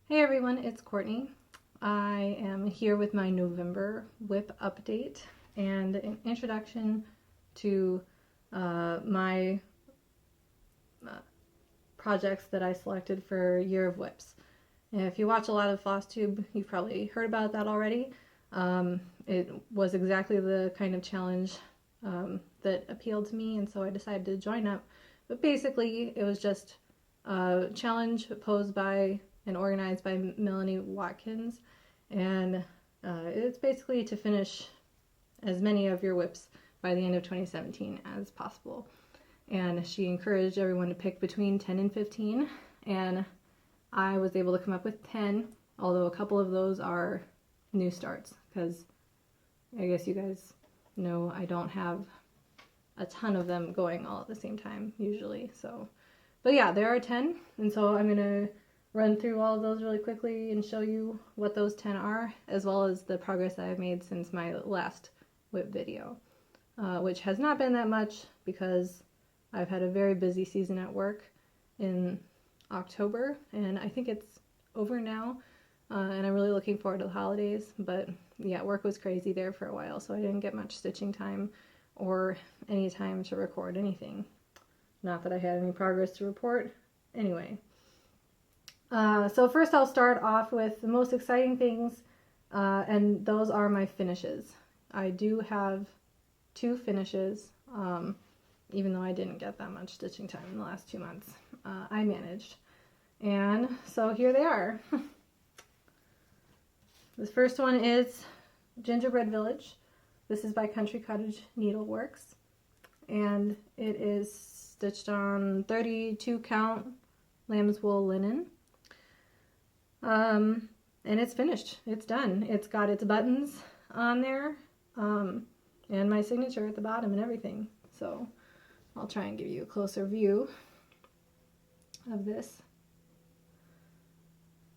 Hey everyone, it's Courtney. I am here with my November WIP update and an introduction to my projects that I selected for Year of WIPs. If you watch a lot of FlossTube, you've probably heard about that already. It was exactly the kind of challenge that appealed to me, and so I decided to join up. But basically, it was just a challenge posed by and organized by Melanie Watkins, and it's basically to finish as many of your WIPs by the end of 2017 as possible. And she encouraged everyone to pick between 10 and 15, and I was able to come up with 10, although a couple of those are new starts, because I guess you guys know I don't have a ton of them going all at the same time usually. So, but yeah, there are 10, and so I'm gonna run through all of those really quickly and show you what those 10 are, as well as the progress that I've made since my last WIP video, which has not been that much because I've had a very busy season at work in October, and I think it's over now, and I'm really looking forward to the holidays. But yeah, work was crazy there for a while, so I didn't get much stitching time or any time to record anything. Not that I had any progress to report. Anyway, so first I'll start off with the most exciting things, and those are my finishes. I do have 2 finishes, even though I didn't get that much stitching time in the last 2 months. I managed. And so here they are. This first one is Gingerbread Village. This is by Country Cottage Needleworks, and it is stitched on 32 count lamb's wool linen. And it's finished. It's done. It's got its buttons on there, and my signature at the bottom and everything. So I'll try and give you a closer view of this.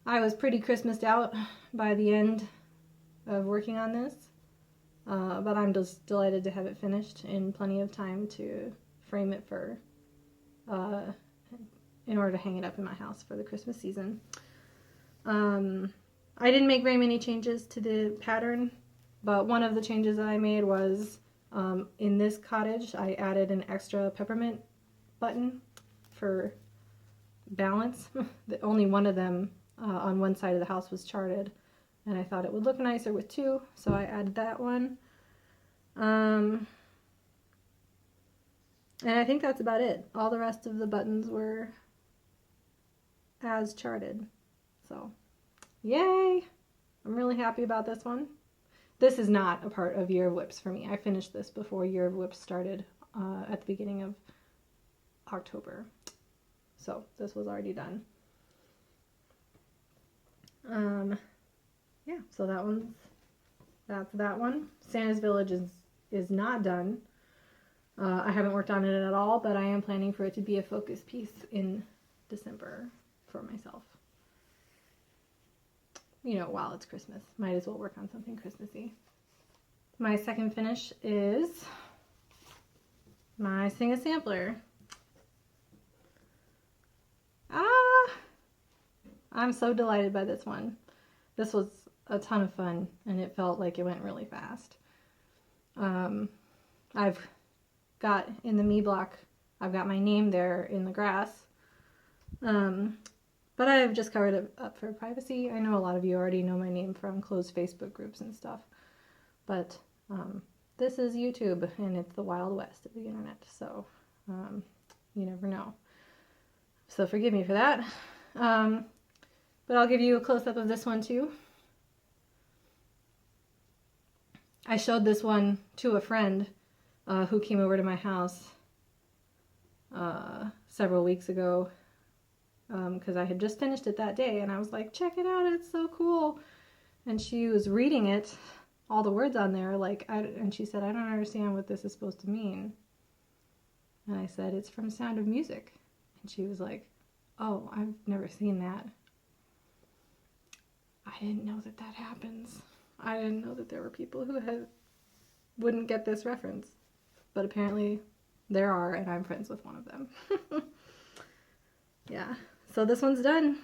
I was pretty Christmased out by the end of working on this, but I'm just delighted to have it finished in plenty of time to frame it for, in order to hang it up in my house for the Christmas season. I didn't make very many changes to the pattern, but one of the changes that I made was in this cottage I added an extra peppermint button for balance. Only one of them on one side of the house was charted, and I thought it would look nicer with 2, so I added that one. And I think that's about it. All the rest of the buttons were as charted. So, yay! I'm really happy about this one. This is not a part of Year of WIPs for me. I finished this before Year of WIPs started at the beginning of October. So this was already done. Yeah, so that's that one. Santa's Village is not done. I haven't worked on it at all, but I am planning for it to be a focus piece in December for myself. You know, while it's Christmas, might as well work on something Christmassy. My second finish is my Sing a Sampler. I'm so delighted by this one. This was a ton of fun, and it felt like it went really fast. I've got in the me block, I've got my name there in the grass. But I've just covered it up for privacy. I know a lot of you already know my name from closed Facebook groups and stuff, but this is YouTube, and it's the Wild West of the internet, so you never know. So forgive me for that. But I'll give you a close-up of this one too. I showed this one to a friend who came over to my house several weeks ago, because I had just finished it that day, and I was like, check it out, it's so cool. And she was reading it, all the words on there, and she said, I don't understand what this is supposed to mean. And I said, it's from Sound of Music. And she was like, oh, I've never seen that. I didn't know that that happens. I didn't know that there were people who wouldn't get this reference. But apparently there are, and I'm friends with one of them. Yeah, so this one's done.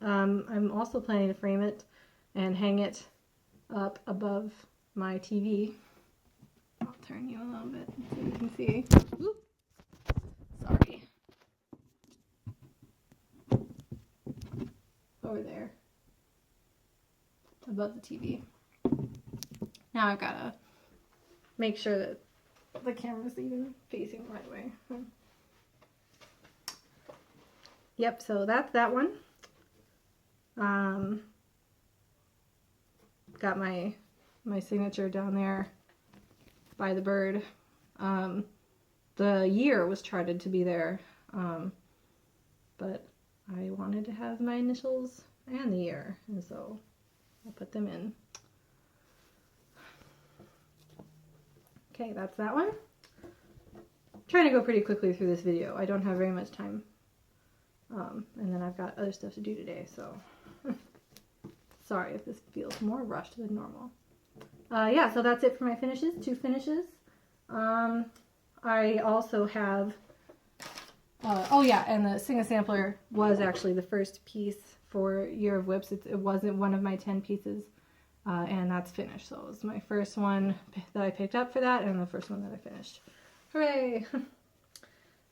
I'm also planning to frame it and hang it up above my TV. I'll turn you a little bit so you can see. Oop. Sorry. Over there. Above the TV. Now I've got to make sure that the camera's even facing the right way. Yep, so that's that one. Got my signature down there by the bird. The year was charted to be there, but I wanted to have my initials and the year, and so I put them in. Okay, that's that one. I'm trying to go pretty quickly through this video. I don't have very much time. And then I've got other stuff to do today, so sorry if this feels more rushed than normal. Yeah, so that's it for my finishes, 2 finishes. I also have, oh yeah, and the Sing a Sampler was actually the first piece for Year of WIPs. It wasn't one of my 10 pieces, and that's finished. So it was my first one that I picked up for that, and the first one that I finished. Hooray!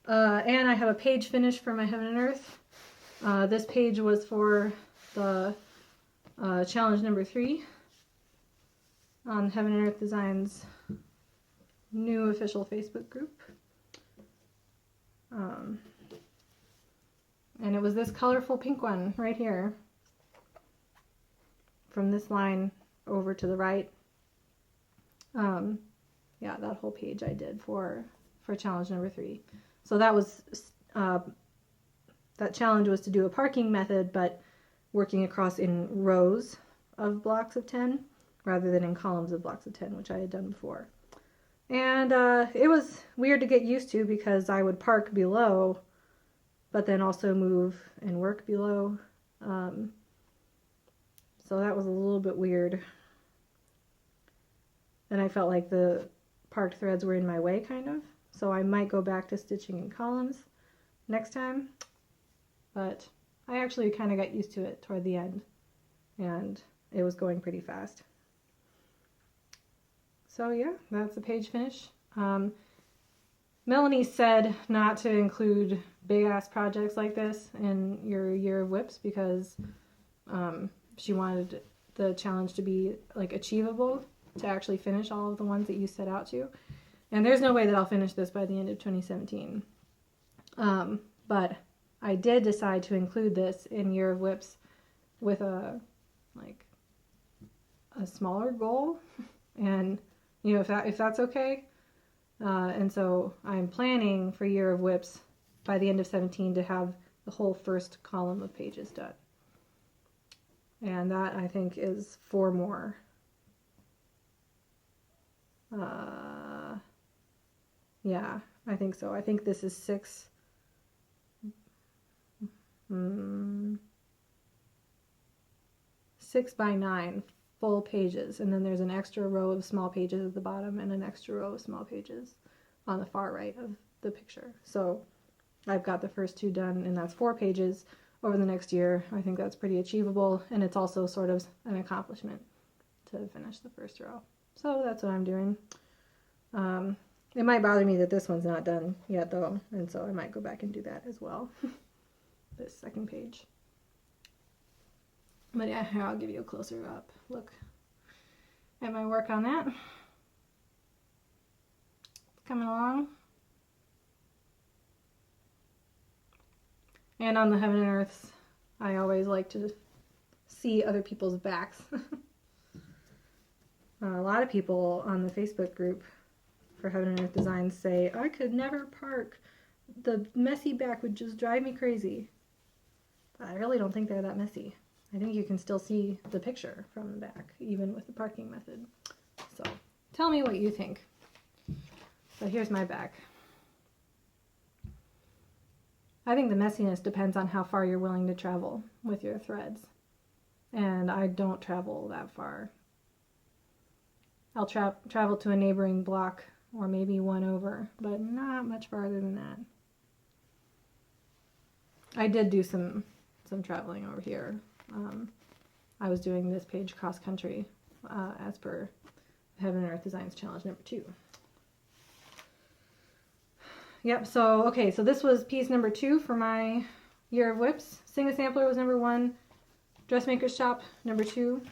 And I have a page finish for my Heaven and Earth. This page was for the challenge number 3 on Heaven and Earth Designs' new official Facebook group. And it was this colorful pink one right here, from this line over to the right. Yeah, that whole page I did for challenge number 3. So that was that challenge was to do a parking method, but working across in rows of blocks of 10 rather than in columns of blocks of 10, which I had done before. And it was weird to get used to because I would park below, but then also move and work below. So that was a little bit weird. And I felt like the parked threads were in my way, kind of. So I might go back to stitching in columns next time. But I actually kind of got used to it toward the end. And it was going pretty fast. So yeah, that's the page finish. Melanie said not to include big ass projects like this in your Year of WIPs because she wanted the challenge to be like achievable, to actually finish all of the ones that you set out to. And there's no way that I'll finish this by the end of 2017. But I did decide to include this in Year of WIPs with a smaller goal, and you know, if that's okay. And so I'm planning for Year of WIPs by the end of 17 to have the whole first column of pages done. And that, I think, is 4 more. Yeah, I think so. I think this is 6. 6 by 9 full pages, and then there's an extra row of small pages at the bottom and an extra row of small pages on the far right of the picture. So I've got the first 2 done, and that's 4 pages over the next year. I think that's pretty achievable, and it's also sort of an accomplishment to finish the first row. So that's what I'm doing. It might bother me that this one's not done yet, though, and so I might go back and do that as well. This second page. But yeah, here, I'll give you a closer up look at my work on that. It's coming along. And on the Heaven and Earths, I always like to see other people's backs. A lot of people on the Facebook group for Heaven and Earth Designs say, I could never park. The messy back would just drive me crazy. But I really don't think they're that messy. I think you can still see the picture from the back, even with the parking method. So tell me what you think. So here's my back. I think the messiness depends on how far you're willing to travel with your threads. And I don't travel that far. I'll travel to a neighboring block or maybe one over, but not much farther than that. I did do some I'm traveling over here. I was doing this page cross country as per Heaven and Earth Designs Challenge number 2. Yep, so, okay, so this was piece number 2 for my Year of WIPs. Sing a Sampler was number 1. Dressmaker's Shop, number 2.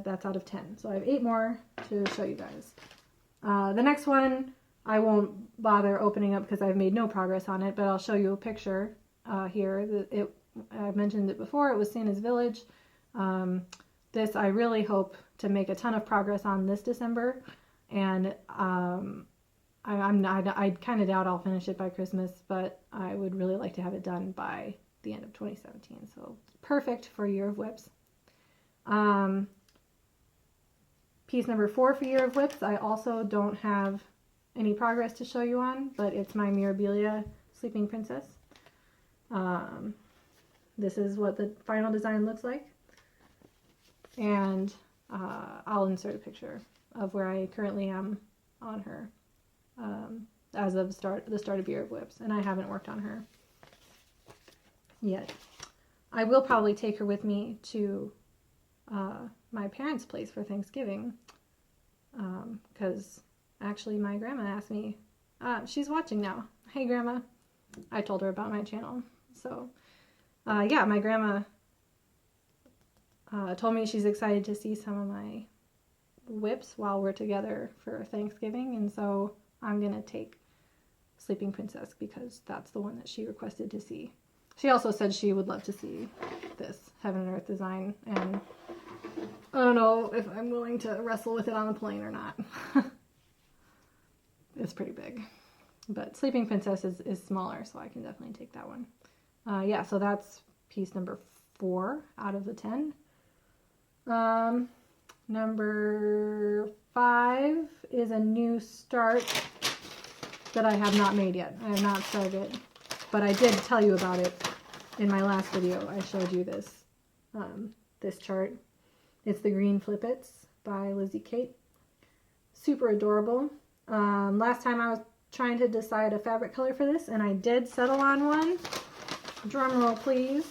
That's out of 10. So I have 8 more to show you guys. The next one I won't bother opening up because I've made no progress on it, but I'll show you a picture here. I've mentioned it before. It was Santa's Village. This I really hope to make a ton of progress on this December, and I kind of doubt I'll finish it by Christmas, but I would really like to have it done by the end of 2017. So perfect for Year of WIPs. Piece number 4 for Year of WIPs, I also don't have any progress to show you on, but it's my Mirabilia Sleeping Princess. This is what the final design looks like, and I'll insert a picture of where I currently am on her as of the start of Year of WIPs, and I haven't worked on her yet. I will probably take her with me to my parents' place for Thanksgiving, because actually my grandma asked me, she's watching now. Hey Grandma. I told her about my channel. So yeah, my grandma told me she's excited to see some of my WIPs while we're together for Thanksgiving, and so I'm gonna take Sleeping Princess because that's the one that she requested to see. She also said she would love to see this Heaven and Earth design, and I don't know if I'm willing to wrestle with it on the plane or not. It's pretty big. But Sleeping Princess is smaller, so I can definitely take that one. Yeah, so that's piece number 4 out of the 10. Number 5 is a new start that I have not made yet. I have not started, but I did tell you about it in my last video. I showed you this, this chart. It's the Green Flippets by Lizzie Kate. Super adorable. Last time I was trying to decide a fabric color for this, and I did settle on one. Drum roll, please.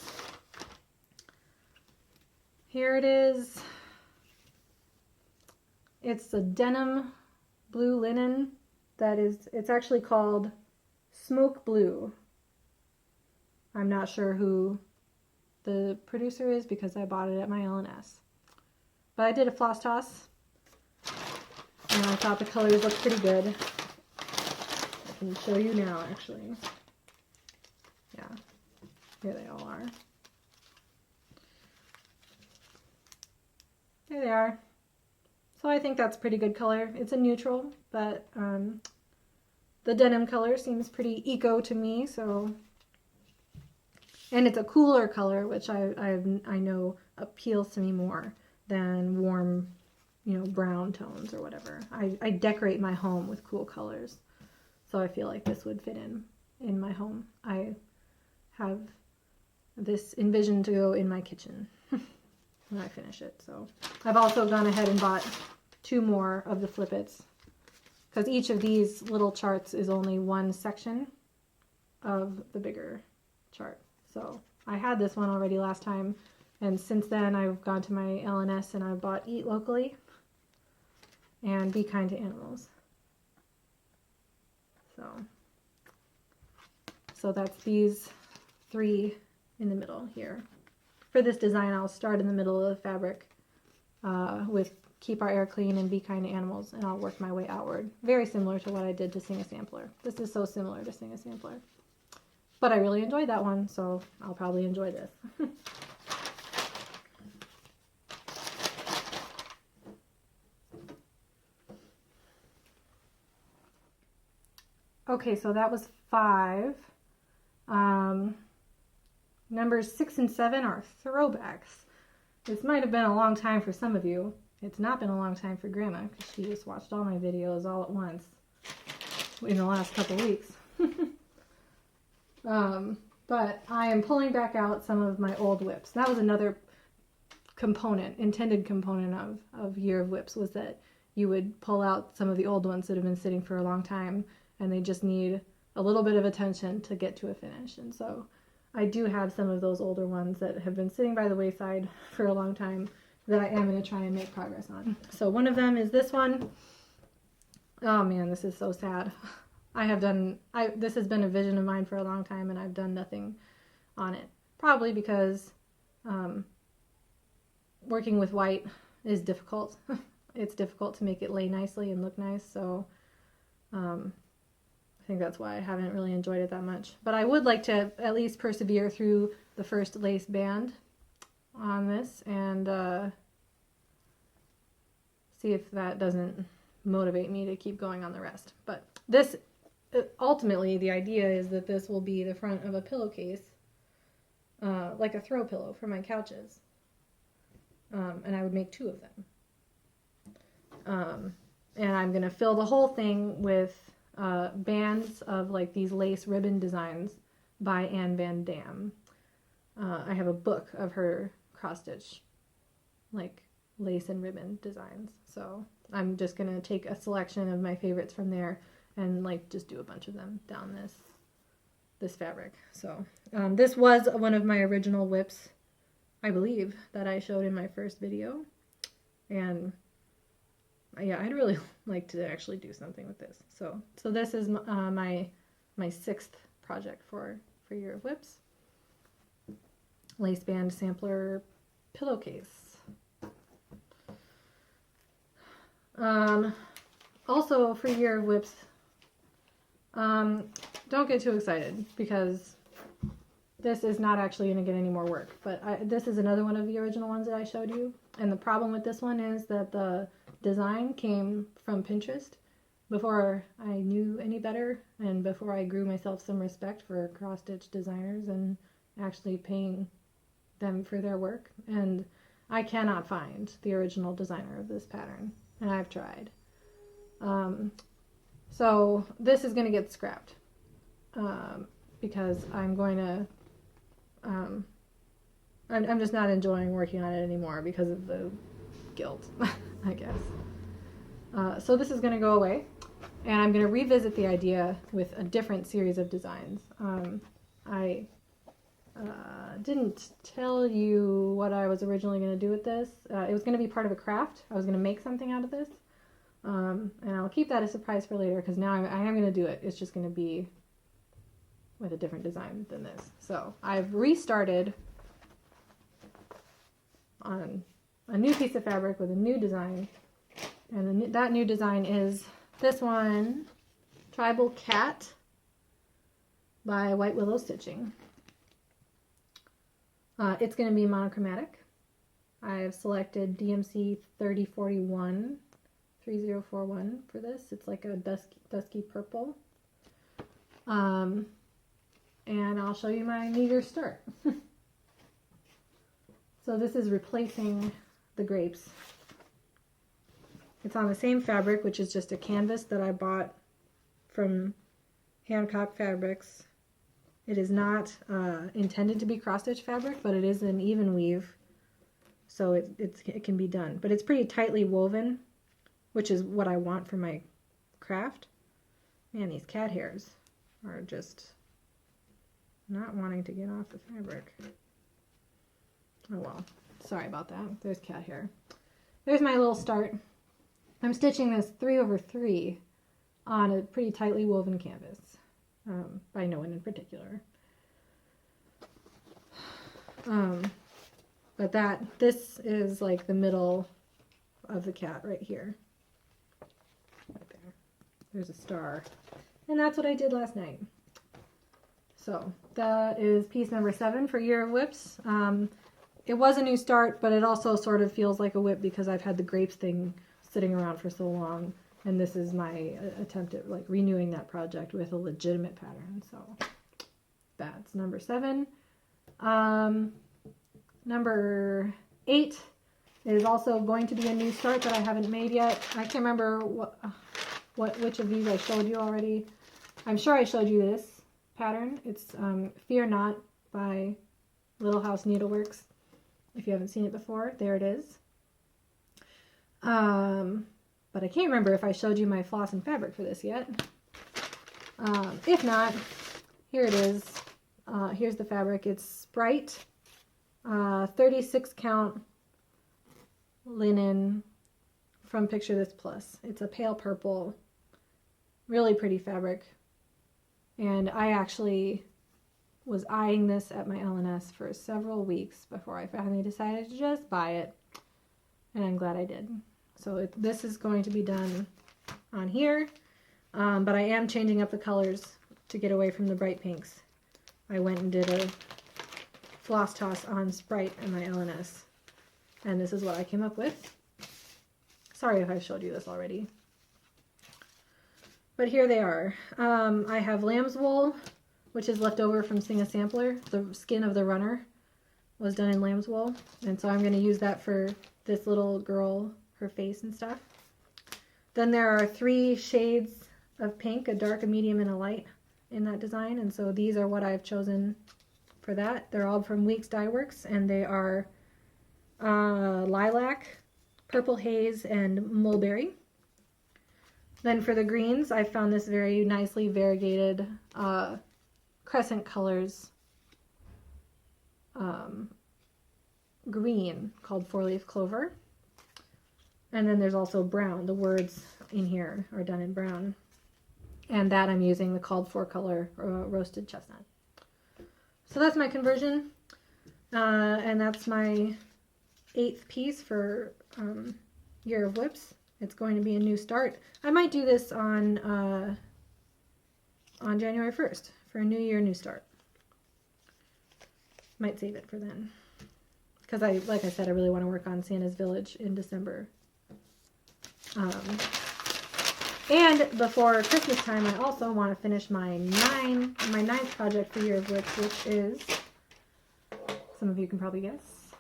Here it is. It's a denim blue linen it's actually called Smoke Blue. I'm not sure who the producer is because I bought it at my LNS. But I did a floss toss, and I thought the colors looked pretty good. I can show you now, actually. Yeah, here they all are. There they are. So I think that's pretty good color. It's a neutral, but the denim color seems pretty eco to me, so. And it's a cooler color, which I know appeals to me more than warm, brown tones or whatever. I decorate my home with cool colors, so I feel like this would fit in my home. I have this envisioned to go in my kitchen when I finish it. So I've also gone ahead and bought 2 more of the Flippets, because each of these little charts is only one section of the bigger chart. So I had this one already last time, and since then I've gone to my LNS and I've bought Eat Locally and Be Kind to Animals. So that's these 3 in the middle here. For this design, I'll start in the middle of the fabric with Keep Our Air Clean and Be Kind to Animals, and I'll work my way outward. Very similar to what I did to Sing a Sampler. This is so similar to Sing a Sampler. But I really enjoyed that one, so I'll probably enjoy this. Okay, so that was 5. Numbers 6 and 7 are throwbacks. This might have been a long time for some of you. It's not been a long time for Grandma, because she just watched all my videos all at once in the last couple weeks. But I am pulling back out some of my old WIPs. That was another intended component of Year of WIPs, was that you would pull out some of the old ones that have been sitting for a long time, and they just need a little bit of attention to get to a finish. And so I do have some of those older ones that have been sitting by the wayside for a long time that I am going to try and make progress on. So one of them is this one. Oh man, this is so sad. This has been a vision of mine for a long time, and I've done nothing on it. Probably because working with white is difficult. It's difficult to make it lay nicely and look nice, so I think that's why I haven't really enjoyed it that much. But I would like to at least persevere through the first lace band on this and see if that doesn't motivate me to keep going on the rest. But this, ultimately, the idea is that this will be the front of a pillowcase, like a throw pillow for my couches. And I would make 2 of them. And I'm going to fill the whole thing with bands of like these lace ribbon designs by Anne Van Dam. I have a book of her cross-stitch like lace and ribbon designs. So I'm just going to take a selection of my favorites from there and like just do a bunch of them down this fabric. So this was one of my original WIPs, I believe, that I showed in my first video. And yeah, I'd really like to actually do something with this. So this is my 6th project for Year of WIPs. Lace band sampler pillowcase. Also for Year of WIPs, don't get too excited because this is not actually going to get any more work. But this is another one of the original ones that I showed you. And the problem with this one is that the design came from Pinterest before I knew any better and before I grew myself some respect for cross-stitch designers and actually paying them for their work. And I cannot find the original designer of this pattern, and I've tried. So this is going to get scrapped because I'm going to I'm just not enjoying working on it anymore because of the guilt, I guess. So this is going to go away, and I'm going to revisit the idea with a different series of designs. I didn't tell you what I was originally going to do with this. It was going to be part of a craft. I was going to make something out of this, and I'll keep that a surprise for later because now I am going to do it. It's just going to be with a different design than this. So I've restarted on a new piece of fabric with a new design, and that new design is this one, Tribal Cat by White Willow Stitching. It's going to be monochromatic. I've selected DMC 3041 for this. It's like a dusky purple. And I'll show you my meager start. So this is replacing the grapes. It's on the same fabric, which is just a canvas that I bought from Hancock Fabrics. It is not intended to be cross-stitch fabric, but it is an even weave, so it can be done. But it's pretty tightly woven, which is what I want for my craft. Man, these cat hairs are just not wanting to get off the fabric. Oh well, sorry about that. There's cat hair. There's my little start. I'm stitching this 3/3 on a pretty tightly woven canvas. By no one in particular. But this is like the middle of the cat right here. Right there. There's a star. And that's what I did last night. So that is piece number 7 for Year of WIPs. It was a new start, but it also sort of feels like a WIP because I've had the grapes thing sitting around for so long. And this is my attempt at like renewing that project with a legitimate pattern. So that's number 7. Number 8 is also going to be a new start that I haven't made yet. I can't remember which of these I showed you already. I'm sure I showed you this pattern. It's Fear Not by Little House Needleworks. If you haven't seen it before, there it is. But I can't remember if I showed you my floss and fabric for this yet. If not, here it is. Here's the fabric. It's Sprite 36 count linen from Picture This Plus. It's a pale purple, really pretty fabric. And I actually was eyeing this at my LNS for several weeks before I finally decided to just buy it. And I'm glad I did. So this is going to be done on here. But I am changing up the colors to get away from the bright pinks. I went and did a floss toss on Sprite and my LNS. And this is what I came up with. Sorry if I've showed you this already. But here they are. I have lamb's wool, which is left over from Sing a Sampler. The skin of the runner was done in lamb's wool. And so I'm going to use that for this little girl, her face and stuff. Then there are 3 shades of pink, a dark, a medium, and a light in that design. And so these are what I've chosen for that. They're all from Weeks Dye Works, and they are lilac, purple haze, and mulberry. Then for the greens, I found this very nicely variegated crescent colors green called 4-leaf clover. And then there's also brown. The words in here are done in brown. And that I'm using the called for color roasted chestnut. So that's my conversion. And that's my 8th piece for Year of WIPs. It's going to be a new start. I might do this on January 1st for a new year, new start. Might save it for then. Because like I said, I really want to work on Santa's Village in December. And before Christmas time, I also want to finish my 9th project for Year of WIPs, which is, some of you can probably guess,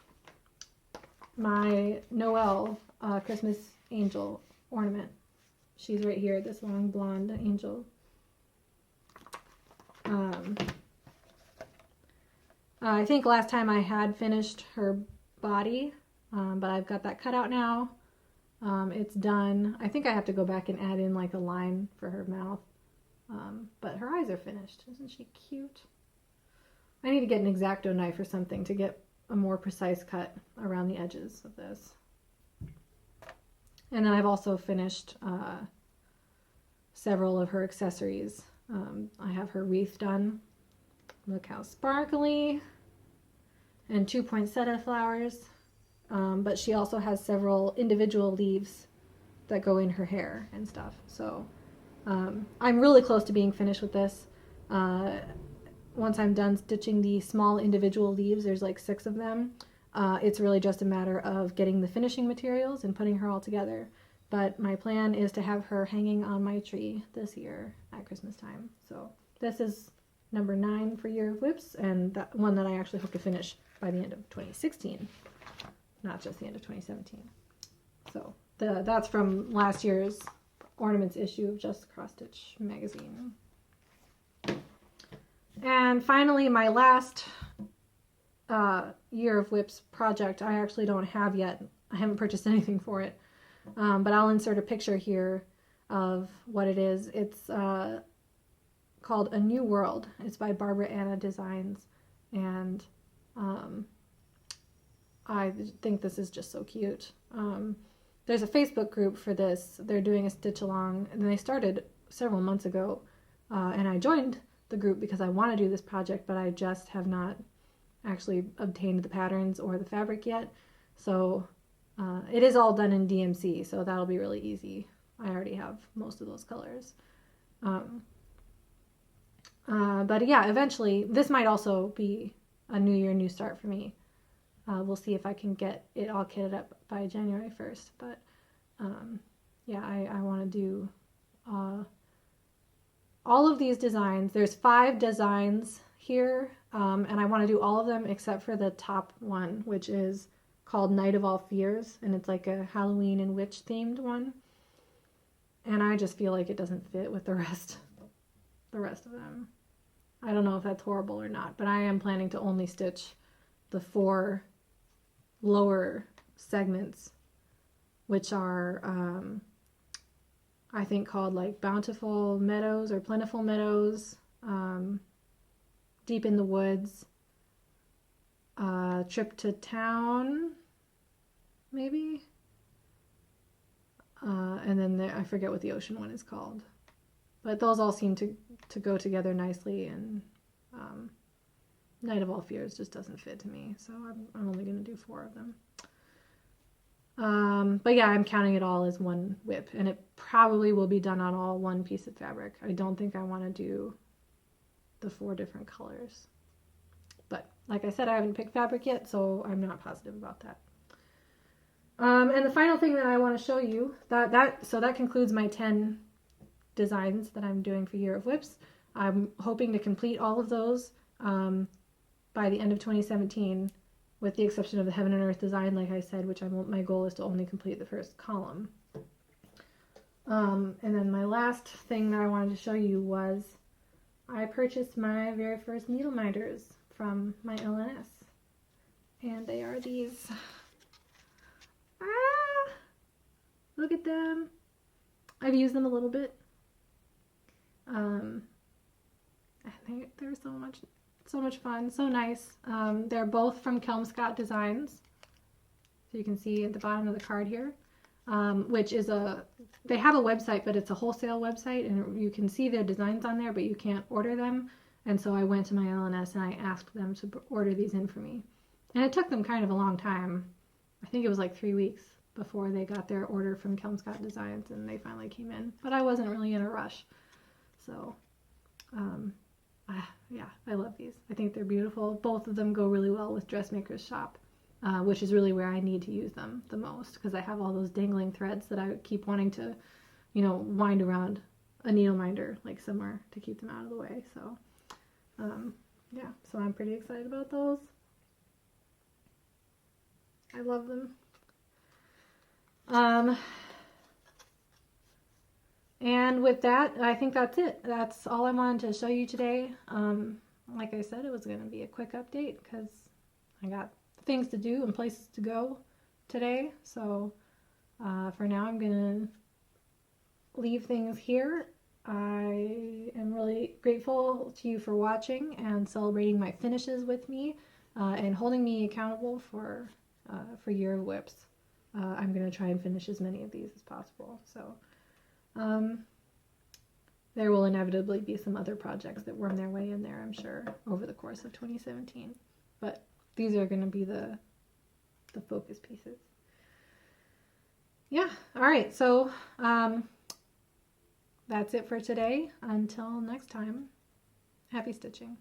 my Noel Christmas angel ornament. She's right here, this long blonde angel. I think last time I had finished her body, but I've got that cut out now. It's done. I think I have to go back and add in like a line for her mouth. But her eyes are finished. Isn't she cute? I need to get an X-Acto knife or something to get a more precise cut around the edges of this. And then I've also finished several of her accessories. I have her wreath done. Look how sparkly. And 2 poinsettia flowers. But she also has several individual leaves that go in her hair and stuff. So I'm really close to being finished with this. Once I'm done stitching the small individual leaves, there's like 6 of them. It's really just a matter of getting the finishing materials and putting her all together. But my plan is to have her hanging on my tree this year at Christmas time. So this is number 9 for Year of WIPs, and that one that I actually hope to finish by the end of 2016, not just the end of 2017. So that's from last year's Ornaments issue of Just Cross Stitch magazine. And finally, my last Year of WIPs project I actually don't have yet. I haven't purchased anything for it. But I'll insert a picture here of what it is. It's called A New World. It's by Barbara Anna Designs. And I think this is just so cute. There's a Facebook group for this. They're doing a stitch along, and they started several months ago. And I joined the group because I want to do this project, but I just have not actually obtained the patterns or the fabric yet. So it is all done in DMC, so that'll be really easy. I already have most of those colors. But yeah, eventually, this might also be a new year, new start for me. We'll see if I can get it all kitted up by January 1st. But yeah, I want to do all of these designs. There's 5 designs here, and I want to do all of them except for the top one, which is called Night of All Fears, and it's like a Halloween and witch themed one. And I just feel like it doesn't fit with the rest of them. I don't know if that's horrible or not, but I am planning to only stitch the 4 lower segments, which are I think called like Bountiful Meadows or Plentiful Meadows, Deep in the Woods, Trip to Town, maybe. And then I forget what the ocean one is called. But those all seem to go together nicely, and Night of All Fears just doesn't fit to me, so I'm only going to do 4 of them. But yeah, I'm counting it all as one WIP, and it probably will be done on all one piece of fabric. I don't think I want to do the 4 different colors. But like I said, I haven't picked fabric yet, so I'm not positive about that. And the final thing that I want to show you, so that concludes my 10 designs that I'm doing for Year of WIPs. I'm hoping to complete all of those by the end of 2017, with the exception of the Heaven and Earth design, like I said, which my goal is to only complete the first column. And then my last thing that I wanted to show you was I purchased my very first needle minders from my LNS, and they are these. Look at them. I've used them a little bit. And they're so much fun, so nice. They're both from Kelmscott Designs. So you can see at the bottom of the card here, which is they have a website, but it's a wholesale website, and you can see their designs on there, but you can't order them. And so I went to my LNS and I asked them to order these in for me. And it took them kind of a long time. I think it was like 3 weeks before they got their order from Kelmscott Designs, and they finally came in. But I wasn't really in a rush. So, yeah, I love these. I think they're beautiful. Both of them go really well with Dressmaker's Shop, which is really where I need to use them the most, because I have all those dangling threads that I keep wanting to, wind around a needle minder, like somewhere to keep them out of the way. So, yeah, so I'm pretty excited about those. I love them. And with that, I think that's it. That's all I wanted to show you today. Like I said, it was going to be a quick update because I got things to do and places to go today. So for now, I'm going to leave things here. I am really grateful to you for watching and celebrating my finishes with me and holding me accountable for Year of WIPs. I'm going to try and finish as many of these as possible. So there will inevitably be some other projects that worm their way in there, I'm sure, over the course of 2017. But these are going to be the focus pieces. Yeah, all right. So that's it for today. Until next time, happy stitching.